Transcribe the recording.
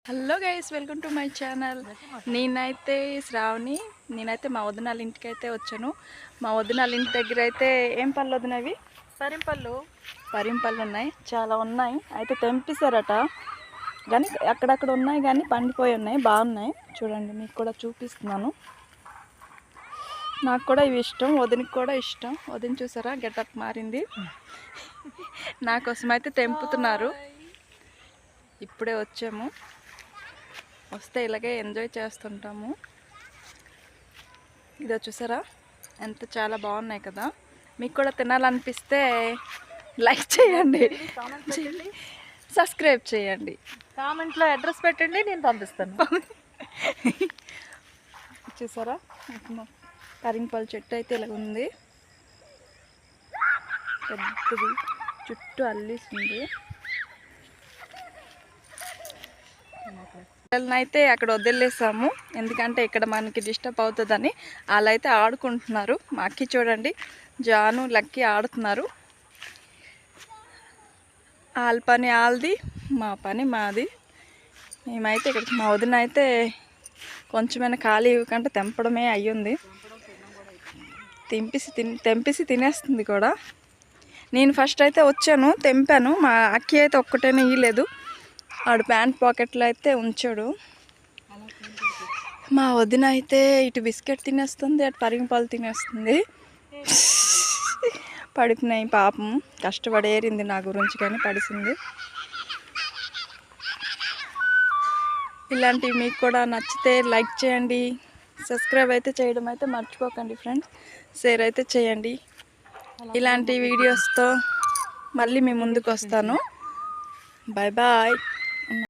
Hello guys, welcome to my channel. నేనైతే శ్రావణి. నేనైతే మా వదినాల ఇంటికి అయితే వచ్చాను. మా వదినాల ఇంటి దగ్గర అయితే ఏం పళ్ళు వదినవి? పరింపళ్ళు ఉన్నాయి, చాలా ఉన్నాయి. అయితే తెంపిస్తారట, కానీ అక్కడక్కడ ఉన్నాయి, కానీ పండిపోయి ఉన్నాయి. బాగున్నాయి, చూడండి. మీకు కూడా చూపిస్తున్నాను. నాకు కూడా ఇవి ఇష్టం, వదినికి కూడా ఇష్టం. వదిన చూసారా, గెటప్ మారింది. నా కోసం అయితే తెంపుతున్నారు. ఇప్పుడే వచ్చాము. వస్తే ఇలాగే ఎంజాయ్ చేస్తుంటాము. ఇదో చూసారా, ఎంత చాలా బాగున్నాయి కదా. మీకు కూడా తినాలనిపిస్తే లైక్ చేయండి, సబ్స్క్రైబ్ చేయండి, కామెంట్లో అడ్రస్ పెట్టండి, నేను పంపిస్తాను. చూసారా, పరింపల్ చెట్టు అయితే ఇలా ఉంది, పెద్దది, చుట్టూ అల్లిస్తుంది. పిల్లలనైతే అక్కడ వదిలేసాము, ఎందుకంటే ఇక్కడ మనకి డిస్టర్బ్ అవుతుందని. వాళ్ళు అయితే ఆడుకుంటున్నారు. మా అక్కి చూడండి, జాను లక్కీ ఆడుతున్నారు. వాళ్ళ పని వాళ్ళది, మా పని మాది. మేమైతే ఇక్కడ మా వదిన అయితే కొంచెమైనా ఖాళీ ఇవ్వకంటే తెంపడమే అయ్యింది. తెంపేసి తినేస్తుంది కూడా. నేను ఫస్ట్ అయితే వచ్చాను, తెంపాను. మా అక్కి అయితే ఒక్కటైనా ఇయ్యలేదు, ఆడు ప్యాంట్ పాకెట్లో అయితే ఉంచాడు. మా వదిన అయితే ఇటు బిస్కెట్ తినేస్తుంది, అటు పరింపాలు తినేస్తుంది. పడిపోయినాయి పాపం, కష్టపడి ఏరింది నా గురించి, కానీ పడిసింది. ఇలాంటివి మీకు కూడా నచ్చితే లైక్ చేయండి, సబ్స్క్రైబ్ అయితే చేయడం అయితే మర్చిపోకండి ఫ్రెండ్స్. షేర్ అయితే చేయండి. ఇలాంటి వీడియోస్తో మళ్ళీ మీ ముందుకు వస్తాను. Bye bye.